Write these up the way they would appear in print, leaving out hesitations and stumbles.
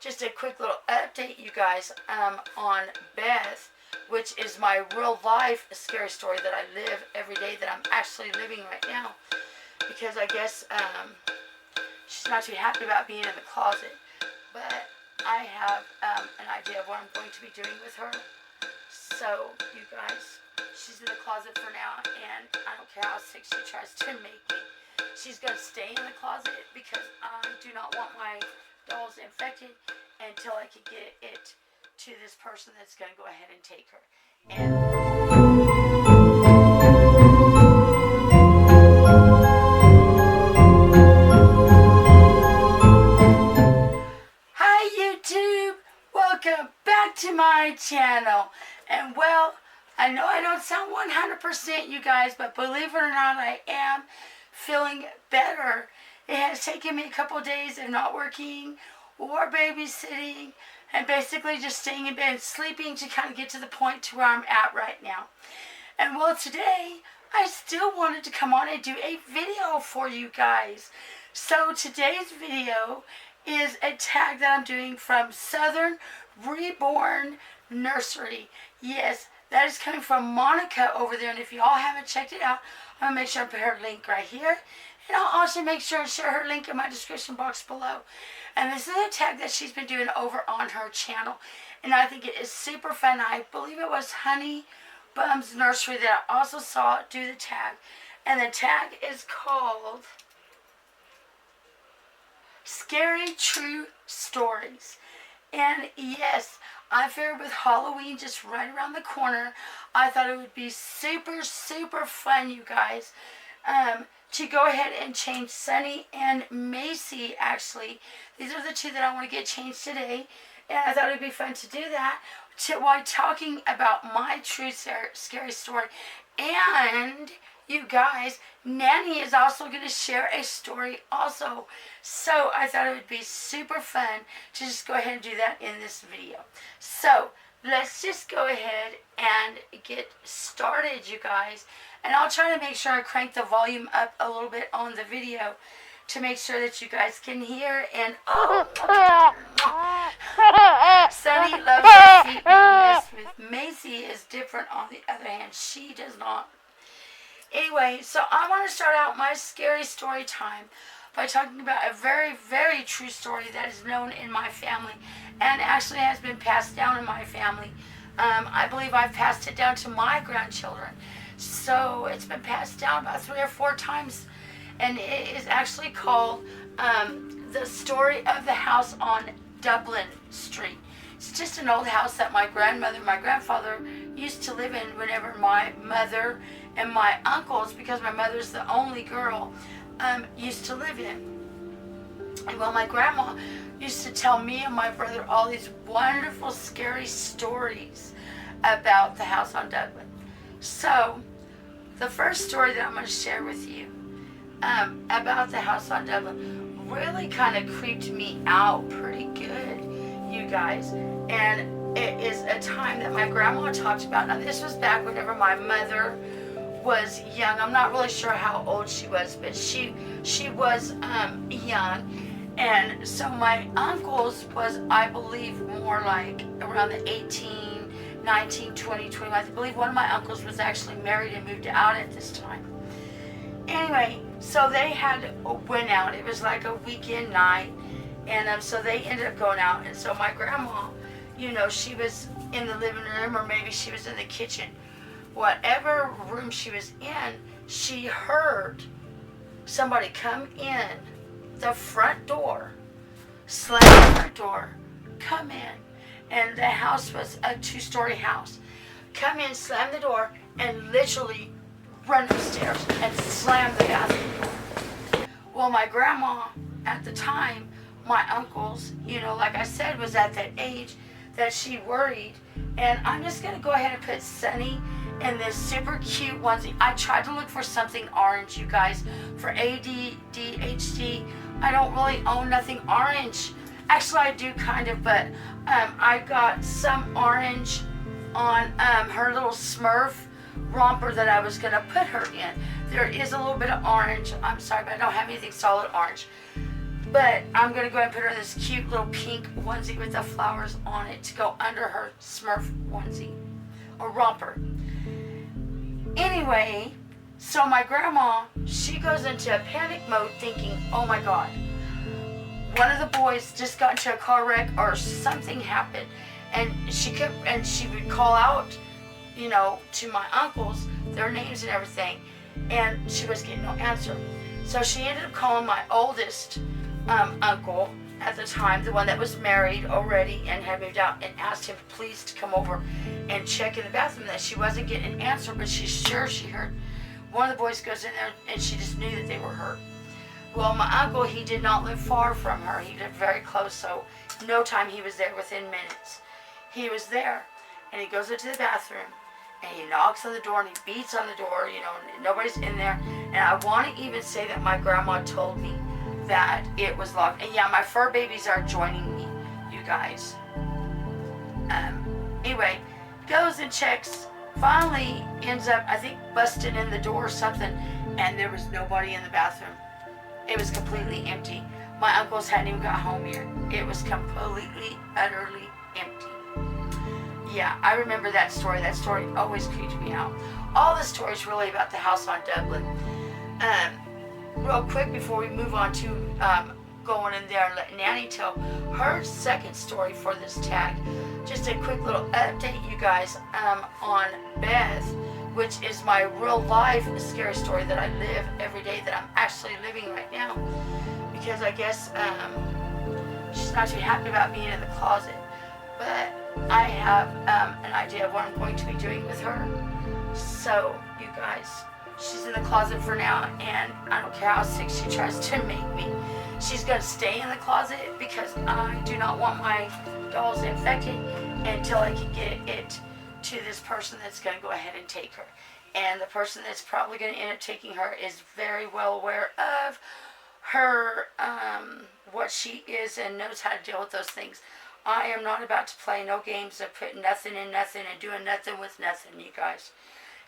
Just a quick little update, you guys, on Beth, which is my real life scary story that I live every day, that I'm actually living right now, because I guess she's not too happy about being in the closet. But I have an idea of what I'm going to be doing with her. So, you guys, she's in the closet for now, and I don't care how sick she tries to make me. She's going to stay in the closet because I do not want my dolls infected until I can get it to this person that's going to go ahead and take her. Hi YouTube! Welcome back to my channel. And well, I know I don't sound 100% you guys, but believe it or not, I am feeling better. It has taken me a couple of days of not working or babysitting and basically just staying in bed and sleeping to kind of get to the point to where I'm at right now. And well, today I still wanted to come on and do a video for you guys. So today's video is a tag that I'm doing from Southern Reborn Nursery. Yes, that is coming from Monica over there, and if you all haven't checked it out, I'm going to make sure I put her link right here. And I'll also make sure and share her link in my description box below. And this is a tag that she's been doing over on her channel. And I think it is super fun. I believe it was Honey Bum's Nursery that I also saw do the tag. And the tag is called Scary True Stories. And yes, I figured with Halloween just right around the corner, I thought it would be super, super fun, you guys, to go ahead and change Sunny and Macy, actually. These are the two that I want to get changed today. And I thought it would be fun to do that while talking about my true scary story. And you guys, Nanny is also going to share a story also. So I thought it would be super fun to just go ahead and do that in this video. So let's just go ahead and get started, you guys. And I'll try to make sure I crank the volume up a little bit on the video to make sure that you guys can hear. And oh, Sunny loves her feet messed with. Macy is different on the other hand. She does not. Anyway, so I want to start out my scary story time by talking about a very, very true story that is known in my family and actually has been passed down in my family. I believe I've passed it down to my grandchildren. So it's been passed down about 3 or 4 times. And it is actually called The Story of the House on Dublin Street. It's just an old house that my grandmother and my grandfather used to live in whenever my mother and my uncles, because my mother's the only girl, used to live in. And well, my grandma used to tell me and my brother all these wonderful, scary stories about the house on Dublin. So, the first story that I'm going to share with you about the house on Dublin really kind of creeped me out pretty good, you guys. And it is a time that my grandma talked about. Now, this was back whenever my mother was young. I'm not really sure how old she was, but she was young. And so my uncles was, I believe, more like around the 18, 19, 20, 21. I believe one of my uncles was actually married and moved out at this time. Anyway, so they went out. It was like a weekend night. And so they ended up going out. And so my grandma, you know, she was in the living room, or maybe she was in the kitchen. Whatever room she was in, she heard somebody come in the front door, slam the front door, come in. And the house was a 2-story house. Come in, slam the door, and literally run upstairs and slam the bathroom door. Well, my grandma at the time, my uncles, you know, like I said, was at that age that she worried. And I'm just going to go ahead and put Sunny in this super cute onesie. I tried to look for something orange, you guys, for ADHD. I don't really own nothing orange. Actually, I do kind of, but I got some orange on her little Smurf romper that I was going to put her in. There is a little bit of orange. I'm sorry, but I don't have anything solid orange. But I'm going to go ahead and put her in this cute little pink onesie with the flowers on it to go under her Smurf onesie or romper. Anyway, so my grandma, she goes into a panic mode thinking, oh my God, one of the boys just got into a car wreck or something happened. And she would call out, you know, to my uncles, their names and everything, and she was getting no answer. So she ended up calling my oldest uncle at the time, the one that was married already and had moved out, and asked him please to come over and check in the bathroom. That she wasn't getting an answer, but she's sure she heard one of the boys goes in there, and she just knew that they were hurt. Well, my uncle, he did not live far from her. He lived very close, so no time he was there within minutes. He was there, and he goes into the bathroom, and he knocks on the door, and he beats on the door, you know, nobody's in there. And I want to even say that my grandma told me that it was locked. And yeah, my fur babies are joining me, you guys. Anyway, goes and checks, finally ends up, I think, busting in the door or something, and there was nobody in the bathroom. It was completely empty. My uncles hadn't even got home yet. It was completely, utterly empty. Yeah, I remember that story. That story always creeped me out. All the stories really about the house on Dublin. Real quick before we move on to going in there and let Nanny tell her second story for this tag. Just a quick little update, you guys, on Beth, which is my real life scary story that I live every day, that I'm actually living right now. Because I guess she's not too happy about being in the closet. But I have an idea of what I'm going to be doing with her. So, you guys, she's in the closet for now, and I don't care how sick she tries to make me. She's going to stay in the closet because I do not want my dolls infected until I can get it to this person that's going to go ahead and take her. And the person that's probably going to end up taking her is very well aware of her, what she is, and knows how to deal with those things. I am not about to play no games of putting nothing in nothing and doing nothing with nothing, you guys.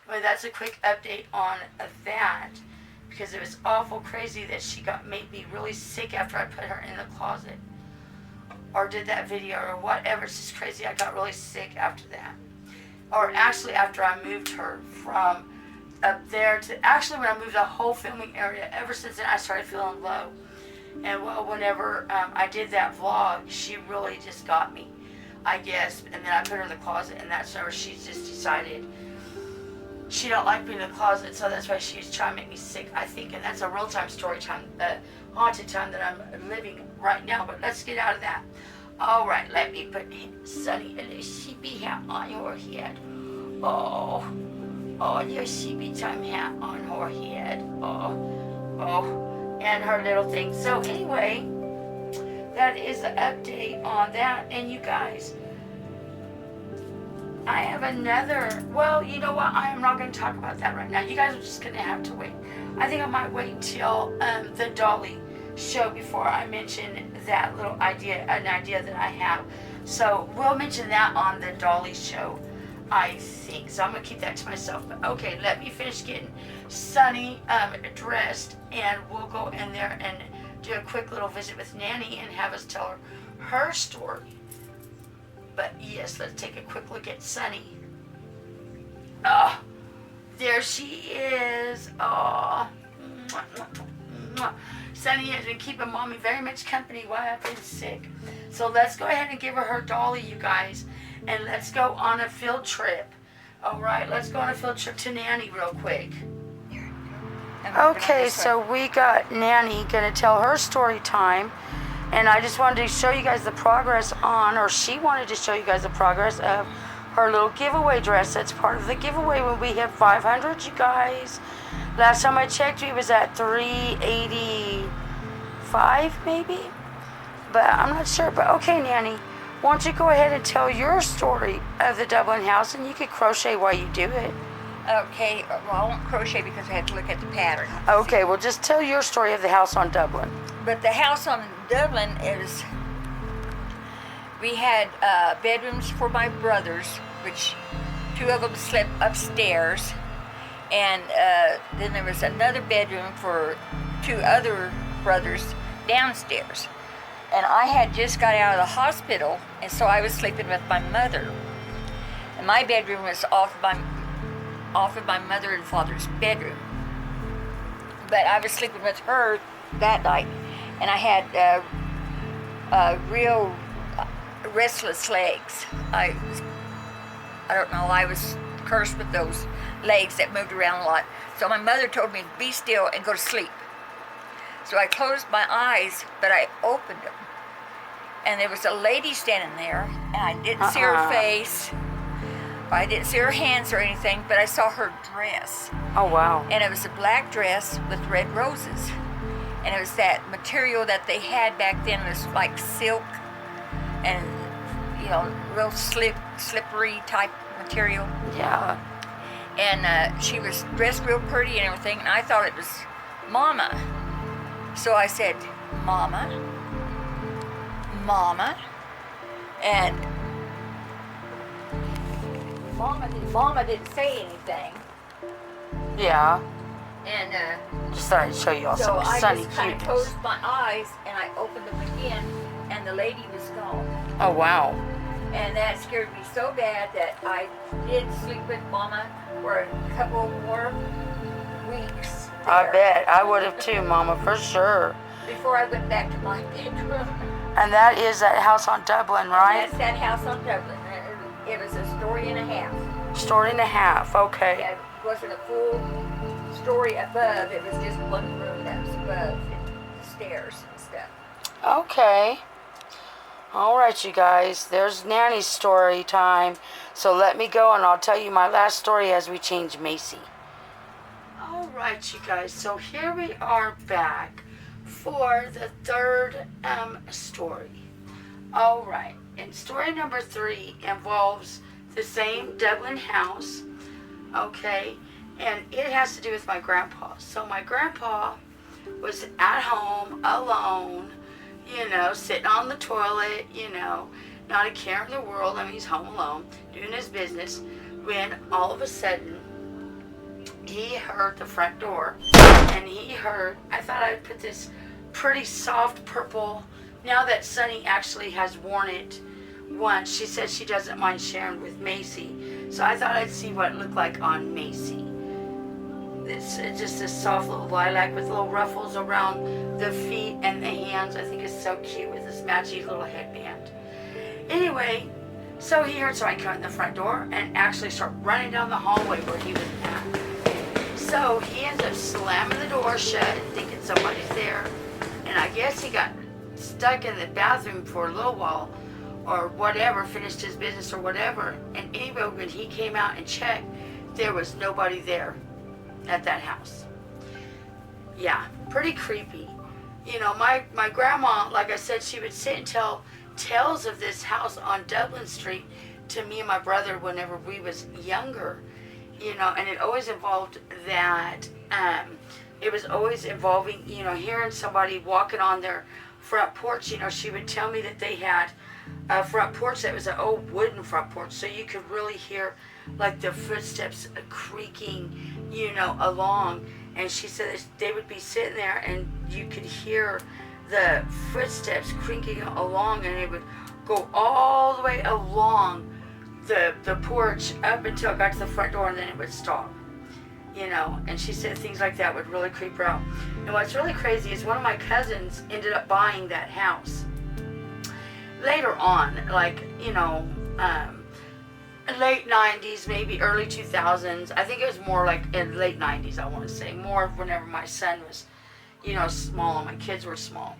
But that's a quick update on that, because it was awful crazy that she made me really sick after I put her in the closet or did that video or whatever. It's just crazy. I got really sick after that. Or actually after I moved her from up there to, actually when I moved the whole filming area, ever since then I started feeling low. And well, whenever I did that vlog, she really just got me, I guess. And then I put her in the closet, and that's whenever she just decided she don't like being in the closet, so that's why she's trying to make me sick, I think. And that's a real-time story time, haunted time that I'm living right now. But let's get out of that. All right, let me put Sunny a little sheepy hat on her head. Oh, your sheepy time hat on her head. Oh. And her little thing. So anyway, that is the update on that. And you guys, I have another, well, you know what, I am not going to talk about that right now. You guys are just going to have to wait. I think I might wait until the Dolly show before I mention that little idea, an idea that I have. So we'll mention that on the Dolly show, I think. So I'm going to keep that to myself. But okay, let me finish getting Sunny dressed, and we'll go in there and do a quick little visit with Nanny and have us tell her story. But yes, let's take a quick look at Sunny. Oh, there she is. Oh, Sunny has been keeping Mommy very much company while I've been sick. So let's go ahead and give her dolly, you guys, and let's go on a field trip. All right, let's go on a field trip to Nanny real quick. Okay, so we got Nanny gonna tell her story time, and I just wanted to show you guys the progress on, or she wanted to show you guys the progress of her little giveaway dress. That's part of the giveaway when we hit 500, you guys. Last time I checked, we was at 385 maybe, but I'm not sure. But okay, Nanny, why don't you go ahead and tell your story of the Dublin house, and you can crochet while you do it. Okay, well, I won't crochet because I have to look at the pattern. Okay, well, just tell your story of the house on Dublin. But the house on Dublin is, we had bedrooms for my brothers, which 2 of them slept upstairs, and then there was another bedroom for 2 other brothers, downstairs. And I had just got out of the hospital, and so I was sleeping with my mother. And my bedroom was off of my mother and father's bedroom. But I was sleeping with her that night, and I had real restless legs. I don't know, I was cursed with those legs that moved around a lot. So my mother told me to be still and go to sleep. So I closed my eyes, but I opened them. And there was a lady standing there, and I didn't see her face. I didn't see her hands or anything, but I saw her dress. Oh, wow. And it was a black dress with red roses. And it was that material that they had back then. It was like silk and, you know, real slippery type material. Yeah. And she was dressed real pretty and everything, and I thought it was Mama. So I said, Mama, and Mama didn't say anything. Yeah. And just thought I'd show you all so some I sunny just kind of cuteness. closed my eyes and I opened them again, and the lady was gone. Oh, wow. And that scared me so bad that I did sleep with Mama for a couple more weeks. I there. bet. I would have too, Mama, for sure. Before I went back to my bedroom. And that is that house on Dublin, right? And that's that house on Dublin. It was a story and a half. Story and a half, okay. It wasn't a full story above. It was just one room that was above the stairs and stuff. Okay. All right, you guys. There's Nanny's story time. So let me go and I'll tell you my last story as we change Macy. All right, you guys. So here we are back for the third story. All right. And story number 3 involves the same Dublin house. Okay. And it has to do with my grandpa. So my grandpa was at home alone, you know, sitting on the toilet, you know, not a care in the world. I mean, he's home alone, doing his business, when all of a sudden, he heard the front door, and he heard, I thought I'd put this pretty soft purple, now that Sunny actually has worn it once, she says she doesn't mind sharing with Macy, so I thought I'd see what it looked like on Macy. It's just this soft little lilac with little ruffles around the feet and the hands. I think it's so cute with this matchy little headband. Anyway, so he heard somebody come in the front door and actually start running down the hallway where he was at. So he ends up slamming the door shut, thinking somebody's there. And I guess he got stuck in the bathroom for a little while or whatever, finished his business or whatever. And anyway, when he came out and checked, there was nobody there at that house. Yeah, pretty creepy. You know, my grandma, like I said, she would sit and tell tales of this house on Dublin Street to me and my brother whenever we was younger. You know, and it always involved that, it was always involving, you know, hearing somebody walking on their front porch. You know, she would tell me that they had a front porch that was an old wooden front porch, so you could really hear like the footsteps creaking, you know, along. And she said that they would be sitting there and you could hear the footsteps creaking along, and it would go all the way along the porch up until it got to the front door, and then it would stop. You know, and she said things like that would really creep her out. And what's really crazy is one of my cousins ended up buying that house later on, like, you know, late 90s, maybe early 2000s. I think it was more like in late 90s, I want to say. More whenever my son was, you know, small and my kids were small.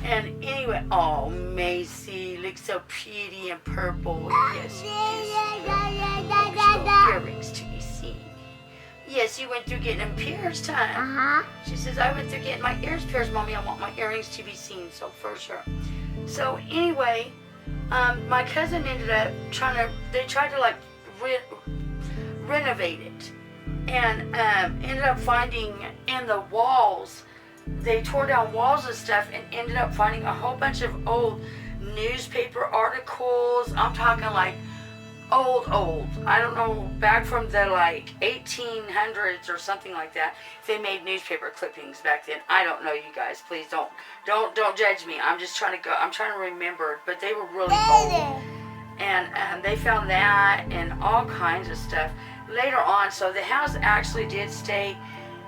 And anyway, oh, Macy looks so pretty and purple. Yes, you do. Oh, earrings to be seen. Yes, you went through getting them pierced, huh? She says, I went through getting my ears pierced, Mommy. I want my earrings to be seen, so for sure. So anyway, my cousin ended up they tried to like renovate it, and ended up finding in the walls, they tore down walls and stuff and ended up finding a whole bunch of old newspaper articles. I'm talking like old. I don't know, back from the like 1800s or something like that. They made newspaper clippings back then. I don't know, you guys. Please don't judge me. I'm just trying to remember. But they were really old, and they found that and all kinds of stuff later on. So the house actually did stay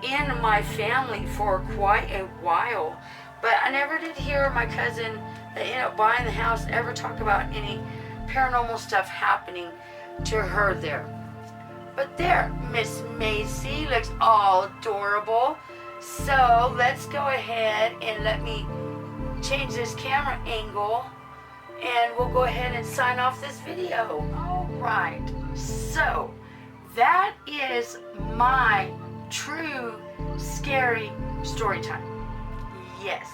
in my family for quite a while. But I never did hear my cousin that ended up buying the house ever talk about any paranormal stuff happening to her there. But there, Miss Macy looks all adorable. So let's go ahead and let me change this camera angle, and we'll go ahead and sign off this video. All right, so that is my true scary story time. Yes.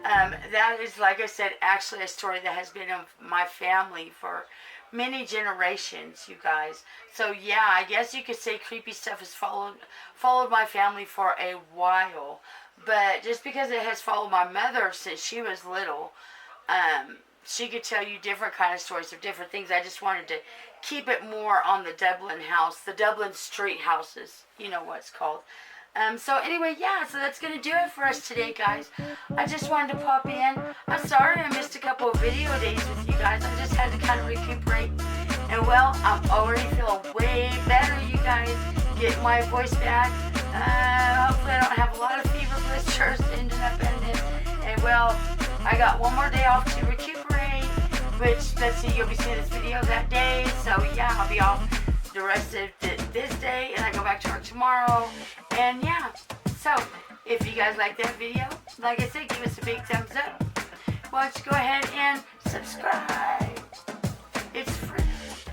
That is, like I said, actually a story that has been in my family for many generations, you guys. So yeah, I guess you could say creepy stuff has followed my family for a while. But just because it has followed my mother since she was little, she could tell you different kind of stories of different things. I just wanted to keep it more on the Dublin house, the Dublin street houses, you know what it's called. So anyway, yeah, so that's going to do it for us today, guys. I just wanted to pop in. I'm sorry I missed a couple of video days with you guys. I just had to kind of recuperate. And well, I'm already feeling way better, you guys. Get my voice back. Hopefully I don't have a lot of fever blisters ending up in it. And well, I got one more day off to recuperate, which, let's see, you'll be seeing this video that day. So yeah, I'll be off the rest of this day, and I go back to work tomorrow. And yeah, so if you guys like that video, like I said, give us a big thumbs up. Why don't you go ahead and subscribe? It's free.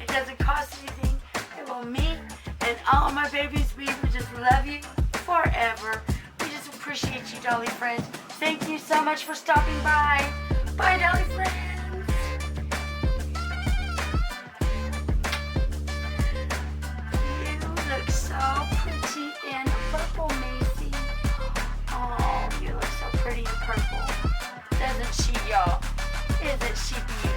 It doesn't cost anything. And well, me and all my babies, we just love you forever. We just appreciate you, Dolly friends. Thank you so much for stopping by. Bye, Dolly friends. So pretty in purple, Macy. Oh, you look so pretty in purple. Doesn't she, y'all? Isn't she beautiful?